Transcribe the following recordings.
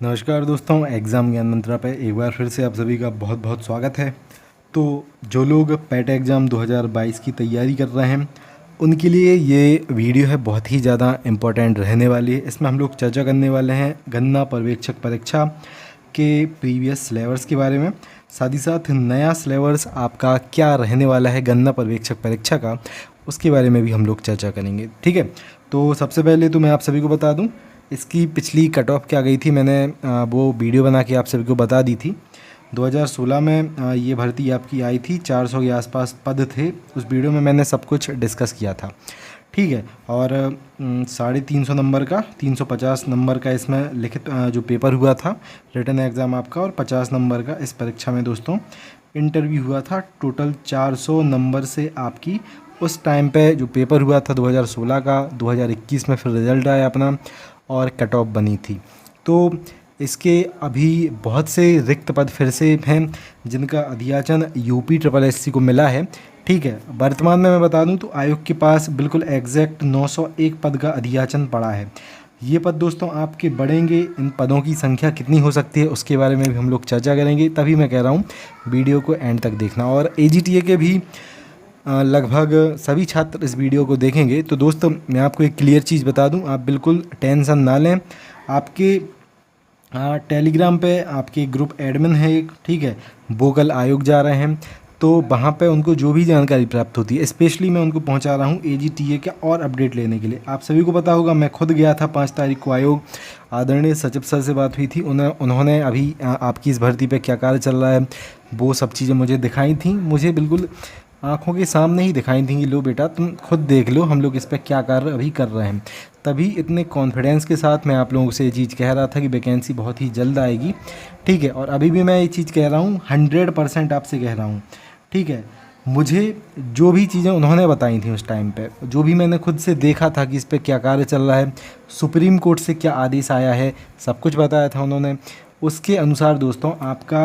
नमस्कार दोस्तों, एग्ज़ाम ज्ञान मंत्रा पे एक बार फिर से आप सभी का बहुत बहुत स्वागत है। तो जो लोग पैट एग्ज़ाम 2022 की तैयारी कर रहे हैं उनके लिए ये वीडियो है बहुत ही ज़्यादा इम्पोर्टेंट रहने वाली है। इसमें हम लोग चर्चा करने वाले हैं गन्ना पर्यवेक्षक परीक्षा के प्रीवियस सिलेबस के बारे में। साथ ही साथ नया सिलेबस आपका क्या रहने वाला है गन्ना पर्यवेक्षक परीक्षा का, उसके बारे में भी हम लोग चर्चा करेंगे। ठीक है, तो सबसे पहले तो मैं आप सभी को बता दूं इसकी पिछली कट ऑफ क्या गई थी। मैंने वो वीडियो बना के आप सभी को बता दी थी। 2016 में ये भर्ती आपकी आई थी, 400 के आसपास पद थे। उस वीडियो में मैंने सब कुछ डिस्कस किया था। ठीक है, और 350 नंबर का 350 नंबर का इसमें लिखित जो पेपर हुआ था रिटन एग्ज़ाम आपका, और 50 नंबर का इस परीक्षा में दोस्तों इंटरव्यू हुआ था। टोटल 400 नंबर से आपकी उस टाइम पे जो पेपर हुआ था 2016 का, 2021 में फिर रिज़ल्ट आया अपना और कट ऑफ बनी थी। तो इसके अभी बहुत से रिक्त पद फिर से हैं जिनका अध्याचन यूपी SSC को मिला है। ठीक है, वर्तमान में मैं बता दूं तो आयोग के पास बिल्कुल एग्जैक्ट 901 पद का अध्याचन पड़ा है। ये पद दोस्तों आपके बढ़ेंगे। इन पदों की संख्या कितनी हो सकती है उसके बारे में भी हम लोग चर्चा करेंगे। तभी मैं कह रहा हूँ वीडियो को एंड तक देखना। और AGTA के भी लगभग सभी छात्र इस वीडियो को देखेंगे। तो दोस्तों मैं आपको एक क्लियर चीज़ बता दूं, आप बिल्कुल टेंशन ना लें। आपके टेलीग्राम पे आपके ग्रुप एडमिन है एक, ठीक है, वो कल आयोग जा रहे हैं। तो वहाँ पे उनको जो भी जानकारी प्राप्त होती है स्पेशली मैं उनको पहुँचा रहा हूँ AGTA का और अपडेट लेने के लिए। आप सभी को पता होगा मैं खुद गया था 5 तारीख को आयोग। आदरणीय सचिव सर से बात हुई थी, उन्होंने अभी आपकी इस भर्ती पे क्या कार्य चल रहा है वो सब चीज़ें मुझे दिखाई थी। मुझे बिल्कुल आँखों के सामने ही दिखाई थी कि लो बेटा तुम खुद देख लो हम लोग इस पर क्या कार्य अभी कर रहे हैं। तभी इतने कॉन्फिडेंस के साथ मैं आप लोगों से ये चीज़ कह रहा था कि वैकेंसी बहुत ही जल्द आएगी। ठीक है, और अभी भी मैं ये चीज़ कह रहा हूँ, 100% आपसे कह रहा हूँ। ठीक है, मुझे जो भी चीज़ें उन्होंने बताई थी उस टाइम पे, जो भी मैंने खुद से देखा था कि इस पर क्या कार्य चल रहा है, सुप्रीम कोर्ट से क्या आदेश आया है, सब कुछ बताया था उन्होंने। उसके अनुसार दोस्तों आपका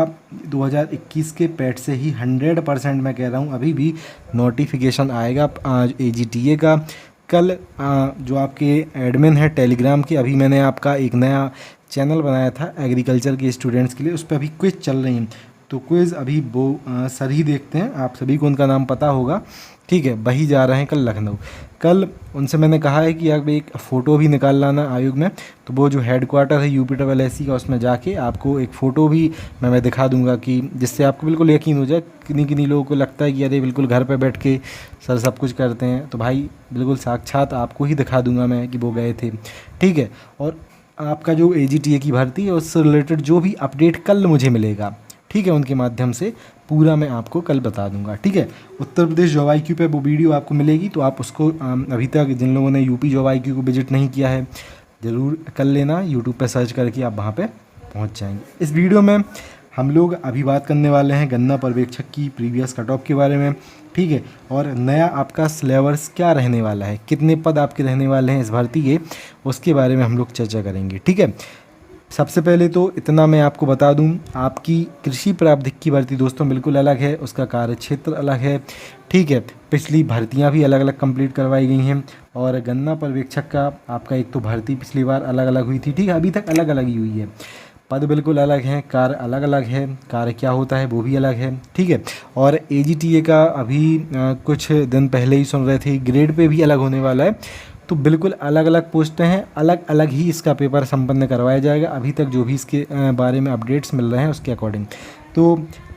2021 के पैट से ही 100% मैं कह रहा हूँ अभी भी नोटिफिकेशन आएगा AGTA का। कल जो आपके एडमिन है टेलीग्राम के, अभी मैंने आपका एक नया चैनल बनाया था एग्रीकल्चर के स्टूडेंट्स के लिए, उस पर अभी क्विज चल रही हैं। तो क्विज़ अभी वो सर ही देखते हैं, आप सभी को उनका नाम पता होगा। ठीक है, वही जा रहे हैं कल लखनऊ। कल उनसे मैंने कहा है कि अब एक फ़ोटो भी निकाल लाना आयोग में। तो वो जो हेडक्वार्टर है यूपी SSC का, उसमें जाके आपको एक फ़ोटो भी मैं दिखा दूंगा कि जिससे आपको बिल्कुल यकीन हो जाए। किन्हीं किन्हीं लोगों को लगता है कि अरे बिल्कुल घर पे बैठ के सर सब कुछ करते हैं, तो भाई बिल्कुल साक्षात आपको ही दिखा दूंगा मैं कि वो गए थे। ठीक है, और आपका जो AGTA की भर्ती है उससे रिलेटेड जो भी अपडेट कल मुझे मिलेगा, ठीक है, उनके माध्यम से पूरा मैं आपको कल बता दूंगा। ठीक है, उत्तर प्रदेश जॉब IQ पे वो वीडियो आपको मिलेगी, तो आप उसको अभी तक जिन लोगों ने यूपी जॉब IQ को विजिट नहीं किया है ज़रूर कर लेना। यूट्यूब पे सर्च करके आप वहाँ पे पहुँच जाएंगे। इस वीडियो में हम लोग अभी बात करने वाले हैं गन्ना पर्यवेक्षक की प्रीवियस कट ऑफ के बारे में। ठीक है, और नया आपका सिलेबस क्या रहने वाला है, कितने पद आपके रहने वाले हैं इस भर्ती के, उसके बारे में हम लोग चर्चा करेंगे। ठीक है, सबसे पहले तो इतना मैं आपको बता दूं, आपकी कृषि प्रावधिक की भर्ती दोस्तों बिल्कुल अलग है, उसका कार्य क्षेत्र अलग है। ठीक है, पिछली भर्तियां भी अलग अलग कंप्लीट करवाई गई हैं। और गन्ना पर्यवेक्षक का आपका एक तो भर्ती पिछली बार अलग अलग हुई थी, ठीक है, अभी तक अलग अलग ही हुई है। पद बिल्कुल अलग हैं, कार्य अलग अलग है, कार्य क्या होता है वो भी अलग है। ठीक है, और AGTA का अभी कुछ दिन पहले ही सुन रहे थे ग्रेड पे भी अलग होने वाला है। तो बिल्कुल अलग अलग पोस्टें हैं, अलग अलग ही इसका पेपर संपन्न करवाया जाएगा। अभी तक जो भी इसके बारे में अपडेट्स मिल रहे हैं उसके अकॉर्डिंग। तो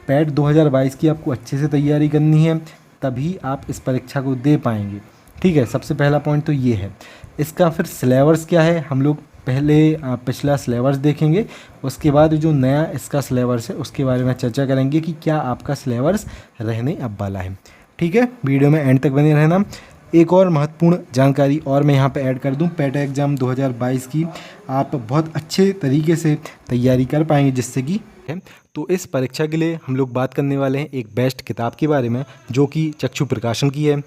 पैट 2022 की आपको अच्छे से तैयारी करनी है, तभी आप इस परीक्षा को दे पाएंगे। ठीक है, सबसे पहला पॉइंट तो ये है। इसका फिर सिलेबस क्या है, हम लोग पहले पिछला सिलेबस देखेंगे, उसके बाद जो नया इसका सिलेबस है उसके बारे में चर्चा करेंगे कि क्या आपका सिलेबस रहने अब वाला है। ठीक है, वीडियो में एंड तक बने रहना। एक और महत्वपूर्ण जानकारी और मैं यहाँ पे ऐड कर दूँ, पैट एग्ज़ाम 2022 की आप बहुत अच्छे तरीके से तैयारी कर पाएंगे, जिससे कि है। तो इस परीक्षा के लिए हम लोग बात करने वाले हैं एक बेस्ट किताब के बारे में, जो कि चक्षु प्रकाशन की है।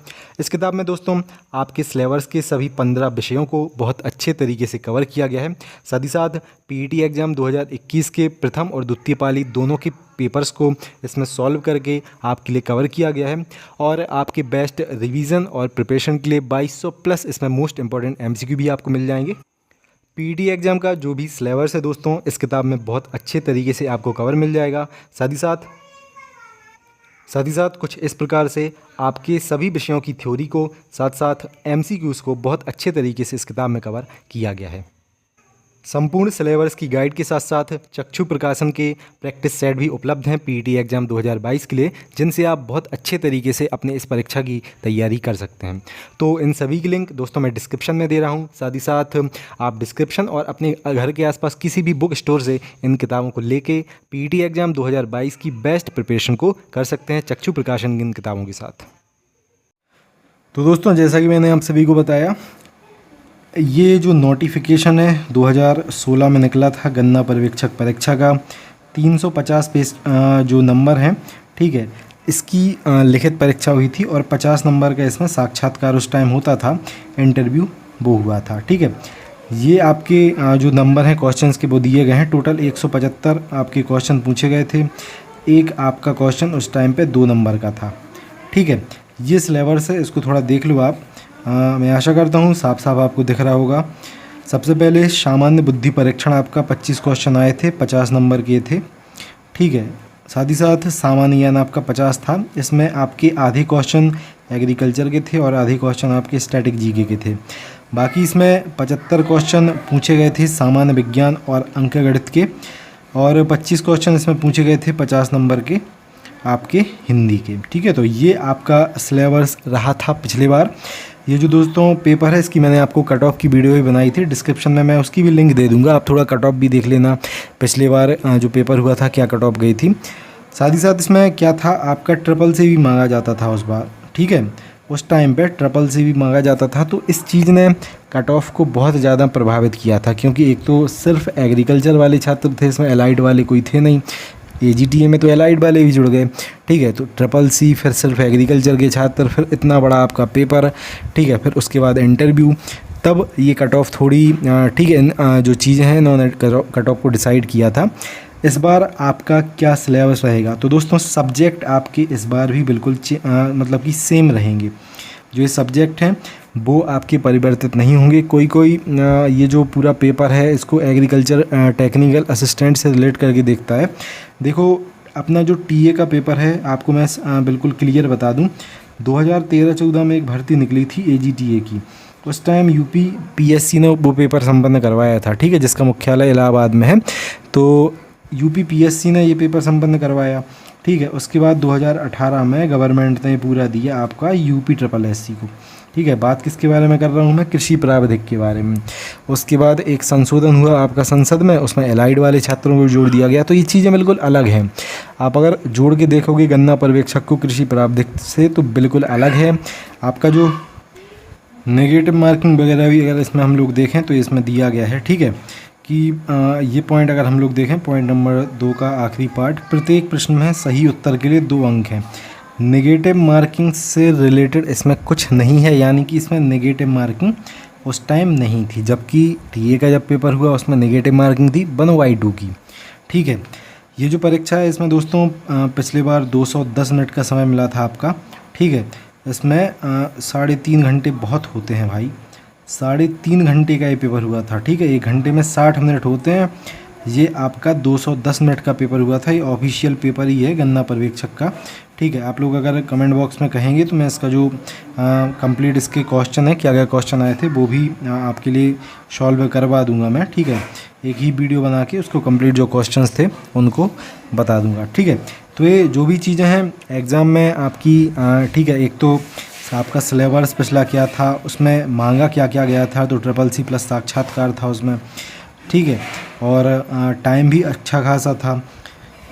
इस किताब में दोस्तों आपके सिलेबस के सभी 15 विषयों को बहुत अच्छे तरीके से कवर किया गया है। साथ ही साथ PET एग्ज़ाम 2021 के प्रथम और द्वितीय पाली दोनों के पेपर्स को इसमें सॉल्व करके आपके लिए कवर किया गया है। और आपके बेस्ट रिवीजन और प्रिपरेशन के लिए 2200 प्लस इसमें मोस्ट इंपॉर्टेंट MCQ भी आपको मिल जाएंगे। पीटी एग्ज़ाम का जो भी सिलेबस है दोस्तों, इस किताब में बहुत अच्छे तरीके से आपको कवर मिल जाएगा। साथ ही साथ कुछ इस प्रकार से आपके सभी विषयों की थ्योरी को साथ साथ एमसीक्यूज़ को बहुत अच्छे तरीके से इस किताब में कवर किया गया है। संपूर्ण सिलेबस की गाइड के साथ साथ चक्षु प्रकाशन के प्रैक्टिस सेट भी उपलब्ध हैं पीटी एग्ज़ाम 2022 के लिए, जिनसे आप बहुत अच्छे तरीके से अपने इस परीक्षा की तैयारी कर सकते हैं। तो इन सभी की लिंक दोस्तों मैं डिस्क्रिप्शन में दे रहा हूं। साथ ही साथ आप डिस्क्रिप्शन और अपने घर के आसपास किसी भी बुक स्टोर से इन किताबों को लेके पीटी एग्ज़ाम 2022 की बेस्ट प्रिपरेशन को कर सकते हैं चक्षु प्रकाशन की इन किताबों के साथ। तो दोस्तों जैसा कि मैंने आप सभी को बताया, ये जो नोटिफिकेशन है 2016 में निकला था गन्ना पर्यवेक्षक परीक्षा का, 350 पेज जो नंबर हैं, ठीक है, इसकी लिखित परीक्षा हुई थी और 50 नंबर का इसमें साक्षात्कार उस टाइम होता था, इंटरव्यू वो हुआ था, ठीक है। ये आपके जो नंबर हैं क्वेश्चंस के वो दिए गए हैं। टोटल 175 आपके क्वेश्चन पूछे गए थे। एक आपका क्वेश्चन उस टाइम पे 2 नंबर का था, ठीक है। ये सिलेबस है, इसको थोड़ा देख लो आप। मैं आशा करता हूँ साफ साफ आपको दिख रहा होगा। सबसे पहले सामान्य बुद्धि परीक्षण आपका 25 क्वेश्चन आए थे, 50 नंबर के थे, ठीक है। साथ ही साथ सामान्य ज्ञान आपका 50 था। इसमें आपके आधे क्वेश्चन एग्रीकल्चर के थे और आधे क्वेश्चन आपके स्टैटिक जीके के थे। बाकी इसमें 75 क्वेश्चन पूछे गए थे सामान्य विज्ञान और अंकगणित के, और 25 क्वेश्चन इसमें पूछे गए थे 50 नंबर के आपके हिंदी के, ठीक है। तो ये आपका सिलेबस रहा था पिछली बार। ये जो दोस्तों पेपर है, इसकी मैंने आपको कट ऑफ की वीडियो भी बनाई थी, डिस्क्रिप्शन में मैं उसकी भी लिंक दे दूंगा, आप थोड़ा कट ऑफ भी देख लेना, पिछली बार जो पेपर हुआ था क्या कट ऑफ गई थी। साथ ही साथ इसमें क्या था, आपका ट्रिपल से भी मांगा जाता था उस बार, ठीक है, उस टाइम पे ट्रिपल से भी मांगा जाता था। तो इस चीज़ ने कट ऑफ को बहुत ज़्यादा प्रभावित किया था, क्योंकि एक तो सिर्फ एग्रीकल्चर वाले छात्र थे, इसमें एलाइड वाले कोई थे नहीं। AGTA में तो एलाइड वाले भी जुड़ गए, ठीक है। तो ट्रिपल सी, फिर सिर्फ एग्रीकल्चर के छात्र, फिर इतना बड़ा आपका पेपर, ठीक है, फिर उसके बाद इंटरव्यू, तब ये कट ऑफ थोड़ी, ठीक है, जो चीज़ें हैं इन्होंने कट ऑफ को डिसाइड किया था। इस बार आपका क्या सिलेबस रहेगा, तो दोस्तों सब्जेक्ट आपके इस बार भी बिल्कुल मतलब कि सेम रहेंगे। जो ये सब्जेक्ट हैं वो आपके परिवर्तित नहीं होंगे। कोई ये जो पूरा पेपर है इसको एग्रीकल्चर टेक्निकल असिस्टेंट से रिलेट करके देखता है। देखो अपना जो टीए का पेपर है, आपको मैं बिल्कुल क्लियर बता दूं, 2013-14 में एक भर्ती निकली थी AGTA की। उस टाइम यूपी PSC ने वो पेपर संपन्न करवाया था, ठीक है, जिसका मुख्यालय इलाहाबाद में है। तो यूपी PSC ने ये पेपर संपन्न करवाया, ठीक है। उसके बाद 2018 में गवर्नमेंट ने पूरा दिया आपका UPSSC को, ठीक है। बात किसके बारे में कर रहा हूँ मैं, कृषि प्रावधिक के बारे में। उसके बाद एक संशोधन हुआ आपका संसद में, उसमें एलाइड वाले छात्रों को जोड़ दिया गया। तो ये चीज़ें बिल्कुल अलग हैं। आप अगर जोड़ के देखोगे गन्ना पर्यवेक्षक को कृषि प्रावधिक से, तो बिल्कुल अलग है। आपका जो नेगेटिव मार्किंग वगैरह भी अगर इसमें हम लोग देखें तो इसमें दिया गया है, ठीक है, कि ये पॉइंट अगर हम लोग देखें, पॉइंट नंबर 2 का आखिरी पार्ट, प्रत्येक प्रश्न में सही उत्तर के लिए 2 अंक हैं। नेगेटिव मार्किंग से रिलेटेड इसमें कुछ नहीं है, यानी कि इसमें नेगेटिव मार्किंग उस टाइम नहीं थी, जबकि टीए का जब पेपर हुआ उसमें नेगेटिव मार्किंग थी 1/2 की, ठीक है। ये जो परीक्षा है इसमें दोस्तों पिछले बार 210 मिनट का समय मिला था आपका, ठीक है। इसमें 3.5 घंटे बहुत होते हैं भाई, 3.5 घंटे का ये पेपर हुआ था, ठीक है। 1 घंटे में 60 मिनट होते हैं। ये आपका 210 मिनट का पेपर हुआ था। ये ऑफिशियल पेपर ही है गन्ना पर्यवेक्षक का, ठीक है। आप लोग अगर कमेंट बॉक्स में कहेंगे तो मैं इसका जो कंप्लीट इसके क्वेश्चन है, क्या क्या क्वेश्चन आए थे, वो भी आपके लिए सॉल्व करवा दूंगा मैं, ठीक है। एक ही वीडियो बना के उसको कंप्लीट जो क्वेश्चंस थे उनको बता दूंगा, ठीक है। तो ये जो भी चीज़ें हैं एग्ज़ाम में आपकी, ठीक है, एक तो आपका सिलेबस पिछला क्या था, उसमें मांगा क्या क्या गया था, तो SSC प्लस साक्षात्कार था उसमें, ठीक है। और टाइम भी अच्छा खासा था।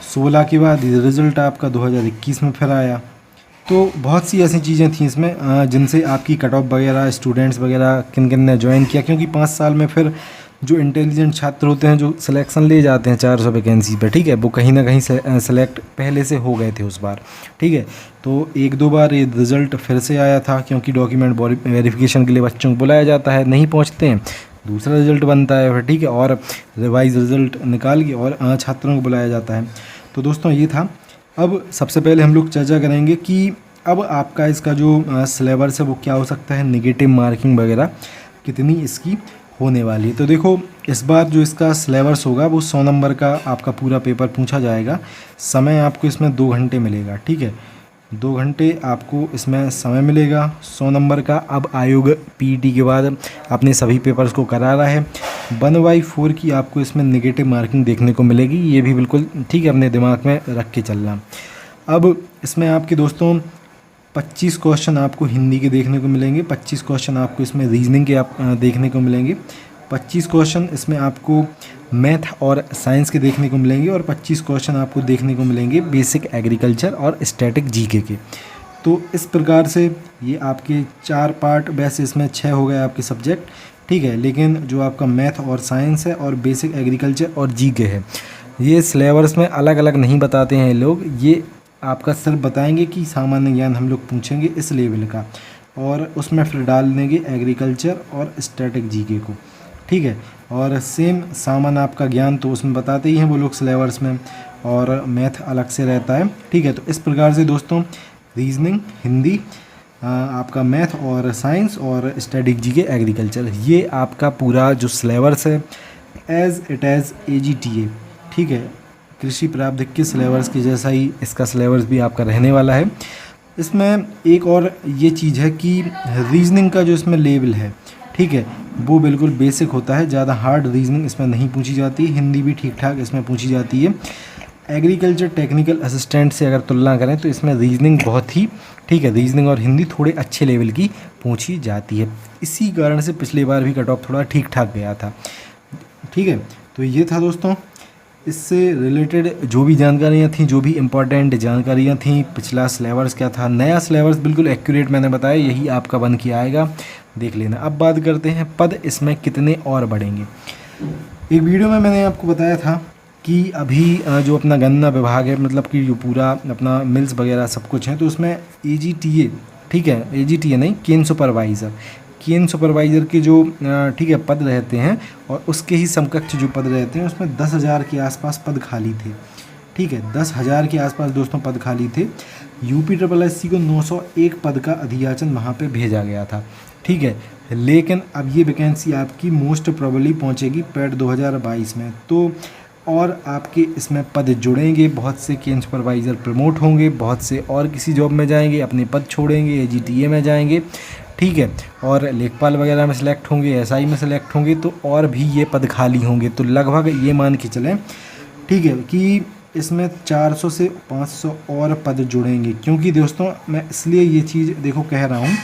16 के बाद रिज़ल्ट आपका 2021 में फिर आया। तो बहुत सी ऐसी चीज़ें थी इसमें जिनसे आपकी कट ऑफ वगैरह, स्टूडेंट्स वगैरह किन किन ने ज्वाइन किया, क्योंकि 5 साल में फिर जो इंटेलिजेंट छात्र होते हैं, जो सिलेक्शन ले जाते हैं 400 वैकेंसी पे, ठीक है, वो कहीं ना कहीं सेलेक्ट पहले से हो गए थे उस बार, ठीक है। तो 1-2 बार ये रिज़ल्ट फिर से आया था, क्योंकि डॉक्यूमेंट वेरिफिकेशन के लिए बच्चों को बुलाया जाता है, नहीं पहुँचते हैं, दूसरा रिज़ल्ट बनता है फिर, ठीक है, और रिवाइज रिज़ल्ट निकाल के और छात्रों को बुलाया जाता है। तो दोस्तों ये था। अब सबसे पहले हम लोग चर्चा करेंगे कि अब आपका इसका जो सिलेबस है वो क्या हो सकता है, नेगेटिव मार्किंग वगैरह कितनी इसकी होने वाली है। तो देखो इस बार जो इसका सिलेबस होगा वो 100 नंबर का आपका पूरा पेपर पूछा जाएगा। समय आपको इसमें 2 घंटे मिलेगा, ठीक है, 2 घंटे आपको इसमें समय मिलेगा 100 नंबर का। अब आयोग पीईटी के बाद अपने सभी पेपर्स को करा रहा है। 1/4 की आपको इसमें नेगेटिव मार्किंग देखने को मिलेगी, ये भी बिल्कुल ठीक है, अपने दिमाग में रख के चलना। अब इसमें आपके दोस्तों 25 क्वेश्चन आपको हिंदी के देखने को मिलेंगे, 25 क्वेश्चन आपको इसमें रीजनिंग के आप देखने को मिलेंगे, 25 क्वेश्चन इसमें आपको मैथ और साइंस के देखने को मिलेंगे और 25 क्वेश्चन आपको देखने को मिलेंगे बेसिक एग्रीकल्चर और स्टैटिक जीके के। तो इस प्रकार से ये आपके 4 पार्ट, वैसे इसमें 6 हो गए आपके सब्जेक्ट, ठीक है, लेकिन जो आपका मैथ और साइंस है और बेसिक एग्रीकल्चर और जीके है, ये सिलेबस में अलग अलग नहीं बताते हैं लोग, ये आपका सिर्फ बताएंगे कि सामान्य ज्ञान हम लोग पूछेंगे इस लेवल का, और उसमें फिर डाल देंगे एग्रीकल्चर और स्टैटिक जीके को, ठीक है। और सेम सामान्य आपका ज्ञान तो उसमें बताते ही हैं वो लोग सिलेबस में, और मैथ अलग से रहता है, ठीक है। तो इस प्रकार से दोस्तों रीजनिंग, हिंदी, आपका मैथ और साइंस और स्टैटिक जीके एग्रीकल्चर, ये आपका पूरा जो सिलेबस है एज इट एज AGTA, ठीक है, कृषि प्रावधिक के सिलेबस के जैसा ही इसका सिलेबस भी आपका रहने वाला है। इसमें एक और ये चीज़ है कि रीजनिंग का जो इसमें लेवल है, ठीक है, वो बिल्कुल बेसिक होता है, ज़्यादा हार्ड रीजनिंग इसमें नहीं पूछी जाती। हिंदी भी ठीक ठाक इसमें पूछी जाती है। एग्रीकल्चर टेक्निकल असिस्टेंट से अगर तुलना करें तो इसमें रीजनिंग बहुत ही, ठीक है, रीजनिंग और हिंदी थोड़े अच्छे लेवल की पूछी जाती है। इसी कारण से पिछली बार भी कट ऑफ थोड़ा ठीक ठाक गया था, ठीक है। तो ये था दोस्तों इससे रिलेटेड जो भी जानकारियाँ थीं, जो भी इम्पोर्टेंट जानकारियाँ थीं, पिछला सिलेबस क्या था, नया सिलेबस बिल्कुल एक्यूरेट मैंने बताया, यही आपका बन के आएगा, देख लेना। अब बात करते हैं पद इसमें कितने और बढ़ेंगे। एक वीडियो में मैंने आपको बताया था कि अभी जो अपना गन्ना विभाग है, मतलब कि जो पूरा अपना मिल्स वगैरह सब कुछ है, तो उसमें AGTA, ठीक है, AGTA नहीं, केन सुपरवाइज़र के जो ठीक है पद रहते हैं, और उसके ही समकक्ष जो पद रहते हैं उसमें 10,000 के आसपास पद खाली थे, ठीक है, 10,000 के आसपास दोस्तों पद खाली थे। UPSSC को 901 पद का अधियाचन वहाँ पे भेजा गया था, ठीक है, लेकिन अब ये वैकेंसी आपकी मोस्ट प्रोबेबली पहुँचेगी पैट 2022 में। तो और आपके इसमें पद जुड़ेंगे, बहुत से केन सुपरवाइज़र प्रमोट होंगे, बहुत से और किसी जॉब में जाएंगे, अपने पद छोड़ेंगे, AGTA में जाएंगे, ठीक है, और लेखपाल वगैरह में सेलेक्ट होंगे, SI में सेलेक्ट होंगे, तो और भी ये पद खाली होंगे। तो लगभग ये मान के चलें, ठीक है, कि इसमें 400 से 500 और पद जुड़ेंगे। क्योंकि दोस्तों मैं इसलिए ये चीज़ देखो कह रहा हूँ,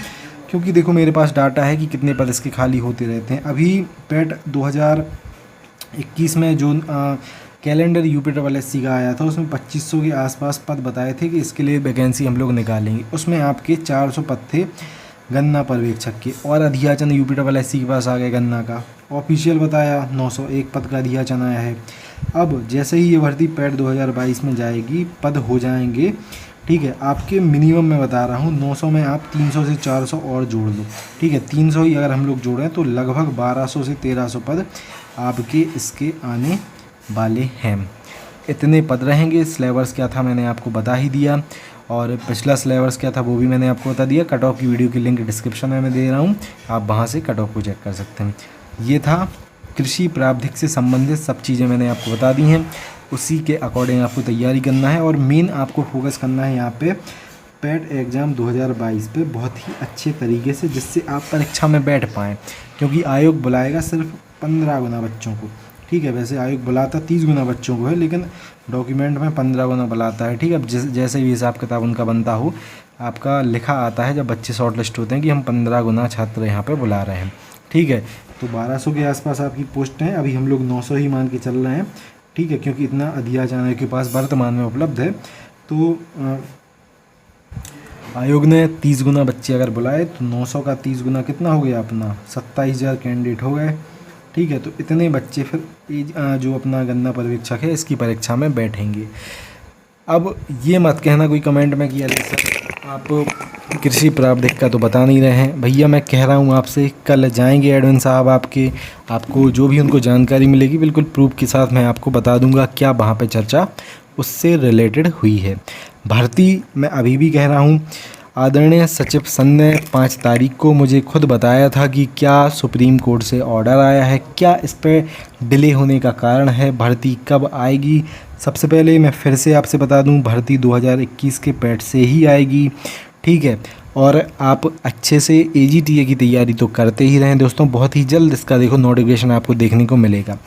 क्योंकि देखो मेरे पास डाटा है कि कितने पद इसके खाली होते रहते हैं। अभी पैट 2021 में जो कैलेंडर UPSSC का आया था, उसमें 2500 के आसपास पद बताए थे कि इसके लिए वैकेंसी हम लोग निकालेंगे। उसमें आपके 400 पद थे गन्ना पर्यवेक्षक के, और अधियाचन UPSSC के पास आ गया गन्ना का, ऑफिशियल बताया 901 पद का अधियाचन आया है। अब जैसे ही ये भर्ती पैट 2022 में जाएगी, पद हो जाएंगे, ठीक है, आपके मिनिमम मैं बता रहा हूँ 900 में आप 300 से 400 और जोड़ लो, ठीक है, 300 ही अगर हम लोग जोड़ें तो लगभग 1200 से 1300 पद आपके इसके आने वाले हैं। इतने पद रहेंगे। सिलेबस क्या था मैंने आपको बता ही दिया, और पिछला सिलेबस क्या था वो भी मैंने आपको बता दिया। कट ऑफ की वीडियो की लिंक डिस्क्रिप्शन में मैं दे रहा हूँ, आप वहाँ से कट ऑफ को चेक कर सकते हैं। ये था कृषि प्रावधिक से संबंधित सब चीज़ें मैंने आपको बता दी हैं, उसी के अकॉर्डिंग आपको तैयारी करना है, और मेन आपको फोकस करना है यहाँ पे पैट एग्ज़ाम 2022 पे बहुत ही अच्छे तरीके से, जिससे आप परीक्षा में बैठ पाएँ। क्योंकि आयोग बुलाएगा सिर्फ 15 गुना बच्चों को, ठीक है, वैसे आयोग बुलाता 30 गुना बच्चों को है, लेकिन डॉक्यूमेंट में 15 गुना बुलाता है, ठीक है। अब जैसे भी हिसाब किताब उनका बनता हो, आपका लिखा आता है जब बच्चे शॉर्ट लिस्ट होते हैं कि हम 15 गुना छात्र यहाँ पे बुला रहे हैं, ठीक है। तो 1200 के आसपास आपकी पोस्ट हैं, अभी हम लोग 900 ही मान के चल रहे हैं, ठीक है, क्योंकि इतना अधियाचन के पास वर्तमान में उपलब्ध है। तो आयोग ने 30 गुना बच्चे अगर बुलाए तो 900 का 30 गुना कितना हो गया अपना, 27,000 कैंडिडेट हो गए, ठीक है। तो इतने बच्चे फिर जो अपना गन्ना पर्यवेक्षक है इसकी परीक्षा में बैठेंगे। अब ये मत कहना कोई कमेंट में कि अरे सर आप कृषि प्रावधिक का तो बता नहीं रहे हैं। भैया मैं कह रहा हूँ आपसे, कल जाएंगे एडमिन साहब आपको जो भी उनको जानकारी मिलेगी बिल्कुल प्रूफ के साथ मैं आपको बता दूंगा क्या वहाँ पे चर्चा उससे रिलेटेड हुई है। भर्ती मैं अभी भी कह रहा हूँ आदरणीय सचिव सन ने 5 तारीख को मुझे खुद बताया था कि क्या सुप्रीम कोर्ट से ऑर्डर आया है, क्या इस पे डिले होने का कारण है, भर्ती कब आएगी। सबसे पहले मैं फिर से आपसे बता दूं, भर्ती 2021 के पैट से ही आएगी, ठीक है। और आप अच्छे से AGTA की तैयारी तो करते ही रहें दोस्तों, बहुत ही जल्द इसका देखो नोटिफिकेशन आपको देखने को मिलेगा।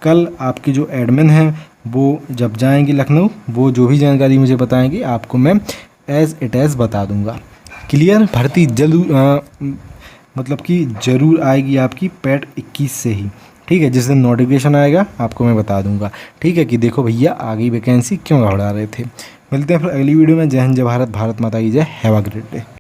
कल आपके जो एडमिन हैं वो जब जाएंगे लखनऊ, वो जो भी जानकारी मुझे बताएंगे आपको मैं एज़ इट एज़ बता दूंगा। क्लियर, भर्ती मतलब कि ज़रूर आएगी आपकी पैट 21 से ही, ठीक है। जिस दिन नोटिफिकेशन आएगा आपको मैं बता दूंगा, ठीक है, कि देखो भैया आ गई वैकेंसी, क्यों घबरा रहे थे। मिलते हैं फिर अगली वीडियो में। जय हिंद, जय भारत, भारत माता की जय। Have a great day.